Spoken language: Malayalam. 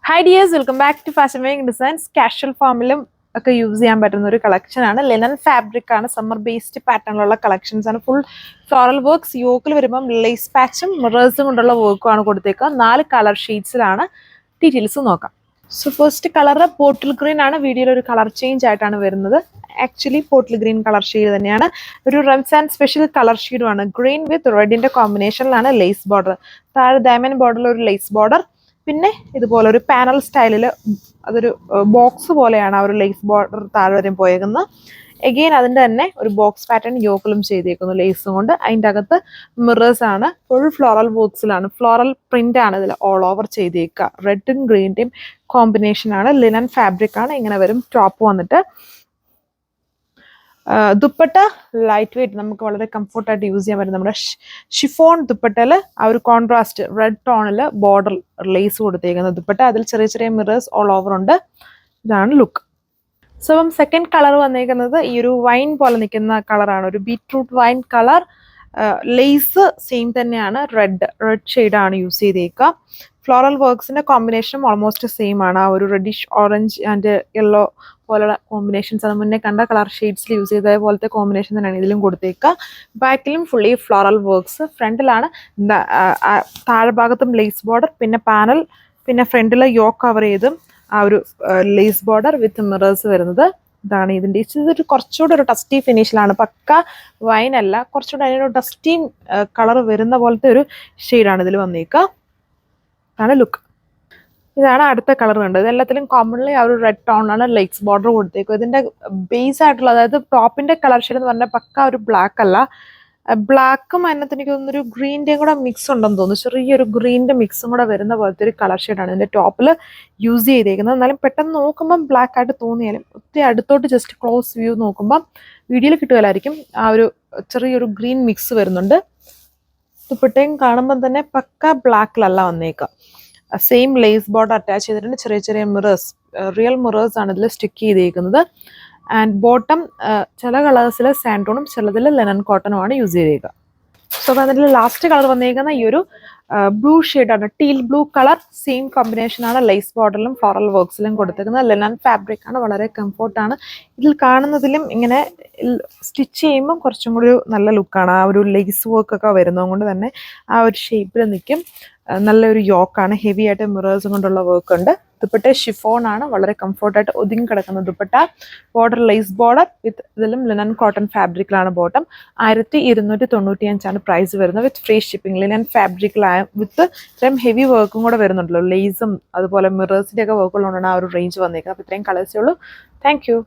Hi dears, welcome back to Fashion Weaving Designs. Casual ഫോമിലും ഒക്കെ യൂസ് ചെയ്യാൻ പറ്റുന്ന ഒരു കളക്ഷൻ ആണ്. ലെനൻ ഫാബ്രിക് ആണ്, സമ്മർ ബേസ്ഡ് പാറ്റേണിലുള്ള കളക്ഷൻസ് ആണ്. ഫുൾ ഫ്ലോറൽ വർക്ക്സ്, യോക്കിൽ വരുമ്പം ലേസ് പാച്ചും മിറേഴ്സും കൊണ്ടുള്ള വർക്കും ആണ് കൊടുത്തേക്കുക. 4 കളർ ഷെയ്ഡ്സിലാണ്. ഡീറ്റെയിൽസ് നോക്കാം. So first colour bottle green ആണ്. വീഡിയോയിൽ ഒരു കളർ ചേഞ്ച് ആയിട്ടാണ് വരുന്നത്. Actually bottle green colour shade തന്നെയാണ്. ഒരു റംസാൻ സ്പെഷ്യൽ കളർ ഷെയ്ഡുമാണ്. ഗ്രീൻ വിത്ത് റെഡിന്റെ കോമ്പിനേഷനിലാണ് ലേസ് ബോർഡർ. താഴെ ഡയമണ്ട് ബോർഡറിൽ ഒരു ലേസ് ബോർഡർ, പിന്നെ ഇതുപോലെ ഒരു പാനൽ സ്റ്റൈലിൽ അതൊരു ബോക്സ് പോലെയാണ് ആ ഒരു ലേസ് ബോർഡർ താഴെ വരെ പോയേക്കുന്നത്. എഗെയിൻ അതിൻ്റെ തന്നെ ഒരു ബോക്സ് പാറ്റേൺ യോക്കിലും ചെയ്തേക്കുന്നു ലേസും കൊണ്ട്. അതിൻ്റെ അകത്ത് മിറേഴ്സ് ആണ്. ഫുൾ ഫ്ലോറൽ വർക്ക്സിലാണ്, ഫ്ലോറൽ പ്രിന്റ് ആണ് ഇതിൽ ഓൾ ഓവർ ചെയ്തേക്കുക. റെഡും ഗ്രീൻ്റെയും കോമ്പിനേഷൻ ആണ്. ലിനൻ ഫാബ്രിക് ആണ്. ഇങ്ങനെ വരും ടോപ്പ് വന്നിട്ട്. ദുപ്പട്ട ലൈറ്റ് വെയിറ്റ്, നമുക്ക് വളരെ കംഫർട്ടായിട്ട് യൂസ് ചെയ്യാൻ പറ്റും. നമ്മുടെ ഷിഫോൺ ദുപ്പട്ടയിൽ ആ ഒരു കോൺട്രാസ്റ്റ് റെഡ് ടോണിൽ ബോർഡർ ലേസ് കൊടുത്തേക്കുന്ന ദുപ്പട്ട. അതിൽ ചെറിയ ചെറിയ മിറേഴ്സ് ഓൾ ഓവർ ഉണ്ട്. ഇതാണ് ലുക്ക്. സോ അപ്പം സെക്കൻഡ് കളർ വന്നേക്കുന്നത് ഈ ഒരു വൈൻ പോലെ നിൽക്കുന്ന കളറാണ്. ഒരു beetroot wine colour. Lace same തന്നെയാണ്. റെഡ് ഷെയ്ഡാണ് യൂസ് ചെയ്തേക്കുക. ഫ്ലോറൽ വർക്ക്സിന്റെ കോമ്പിനേഷനും ഓൾമോസ്റ്റ് സെയിം ആണ്. ആ ഒരു റെഡിഷ് ഓറഞ്ച് ആൻഡ് യെല്ലോ പോലുള്ള കോമ്പിനേഷൻസ് അത് മുന്നേ കണ്ട കളർ ഷെയ്ഡ്സിൽ യൂസ് ചെയ്ത പോലത്തെ കോമ്പിനേഷൻ തന്നെയാണ് ഇതിലും കൊടുത്തേക്കുക. ബാക്കിലും ഫുള്ളി ഫ്ലോറൽ വർക്ക്സ്. ഫ്രണ്ടിലാണ് താഴെ ഭാഗത്തും ലേസ് ബോർഡർ, പിന്നെ പാനൽ, പിന്നെ ഫ്രണ്ടിൽ യോക്ക് കവർ ചെയ്തും ആ ഒരു ലേസ് ബോർഡർ വിത്ത് മിറേഴ്സ് വരുന്നത്. ഇതാണ് ഇതിൻ്റെ. ഇതൊരു കുറച്ചുകൂടെ ഒരു ഡസ്റ്റി ഫിനിഷിലാണ്. പക്ക വൈൻ അല്ല, കുറച്ചുകൂടെ അതിനൊരു ഡസ്റ്റി കളർ വരുന്ന പോലത്തെ ഒരു ഷെയ്ഡാണ് ഇതിൽ വന്നേക്കുക. ഇതാണ് ലുക്ക്. ഇതാണ് അടുത്ത കളർ കണ്ടത്. ഇതെല്ലാത്തിലും കോമൺലി ആ ഒരു റെഡ് ടോണാണ് ലേസ് ബോർഡർ കൊടുത്തേക്കും. ഇതിന്റെ ബേസ് ആയിട്ടുള്ള, അതായത് ടോപ്പിന്റെ കളർ ഷെയ്ഡ് എന്ന് പറഞ്ഞാൽ പക്ക ഒരു ബ്ലാക്ക് അല്ല, ബ്ലാക്കും അതിനകത്ത് എനിക്ക് തോന്നുന്നു ഒരു ഗ്രീൻ്റെയും കൂടെ മിക്സ് ഉണ്ടെന്ന് തോന്നുന്നു. ചെറിയൊരു ഗ്രീൻ്റെ മിക്സും കൂടെ വരുന്ന പോലത്തെ ഒരു കളർ ഷെയ്ഡാണ് ഇതിന്റെ ടോപ്പിൽ യൂസ് ചെയ്തേക്കുന്നത്. എന്നാലും പെട്ടെന്ന് നോക്കുമ്പം ബ്ലാക്ക് ആയിട്ട് തോന്നിയാലും ഒത്തിരി അടുത്തോട്ട് ജസ്റ്റ് ക്ലോസ് വ്യൂ നോക്കുമ്പം വീഡിയോയിൽ കിട്ടുകയില്ലായിരിക്കും, ആ ഒരു ചെറിയൊരു ഗ്രീൻ മിക്സ് വരുന്നുണ്ട്. ദുപ്പട്ടയും കാണുമ്പം തന്നെ പക്ക ബ്ലാക്കിലല്ല വന്നേക്കുക. സെയിം ലേസ് ബോർഡർ അറ്റാച്ച് ചെയ്തിട്ടുണ്ട്. ചെറിയ ചെറിയ മിറേഴ്സ്, റിയൽ മിറേഴ്സ് ആണ് ഇതിൽ സ്റ്റിക്ക് ചെയ്തേക്കുന്നത്. ആൻഡ് ബോട്ടം ചില കളേഴ്സിൽ സാൻഡോണും ചിലതിൽ ലെനൻ കോട്ടണും ആണ് യൂസ് ചെയ്തേക്കുക. സോ അപ്പോൾ അതിൽ ലാസ്റ്റ് കളർ വന്നേക്കുന്ന ഈ ഒരു ബ്ലൂ ഷെയ്ഡാണ്. Teal blue colour. Same combination ആണ് ലേസ് ബോർഡറിലും ഫ്ലോറൽ വർക്ക്സിലും കൊടുത്തേക്കുന്നത്. ലെനൻ ഫാബ്രിക് ആണ്. വളരെ കംഫോർട്ടാണ്. ഇതിൽ കാണുന്നതിലും ഇങ്ങനെ സ്റ്റിച്ച് ചെയ്യുമ്പം കുറച്ചും കൂടി നല്ല ലുക്കാണ്. ആ ഒരു ലേസ് വർക്കൊക്കെ വരുന്നത് കൊണ്ട് തന്നെ ആ ഒരു ഷേപ്പിൽ നിൽക്കും. നല്ലൊരു യോക്കാണ്. ഹെവി ആയിട്ട് മിറേഴ്സ് കൊണ്ടുള്ള വർക്ക് ഉണ്ട്. ദുപ്പട്ട ഷിഫോൺ ആണ്. വളരെ കംഫോർട്ടായിട്ട് ഒതുങ്ങി കിടക്കുന്ന dupatta. Border lace border with ഇതിലും ലിനൻ കോട്ടൺ ഫാബ്രിക്കിലാണ് ബോട്ടം. 1295 പ്രൈസ് വരുന്നത് വിത്ത് ഫ്രീ ഷിപ്പിംഗ്. ലിനൻ ഫാബ്രിക്കിലായ വിത്ത് ഇത്രയും ഹെവി വർക്കും കൂടെ വരുന്നുണ്ടല്ലോ. ലേസും അതുപോലെ മിറേഴ്സിൻ്റെ ഒക്കെ വർക്കുള്ളതുകൊണ്ടാണ് ആ ഒരു റേഞ്ച് വന്നേക്കുന്നത്. അപ്പോൾ ഇത്രയും കളേഴ്സേ ഉള്ളൂ. Thank you.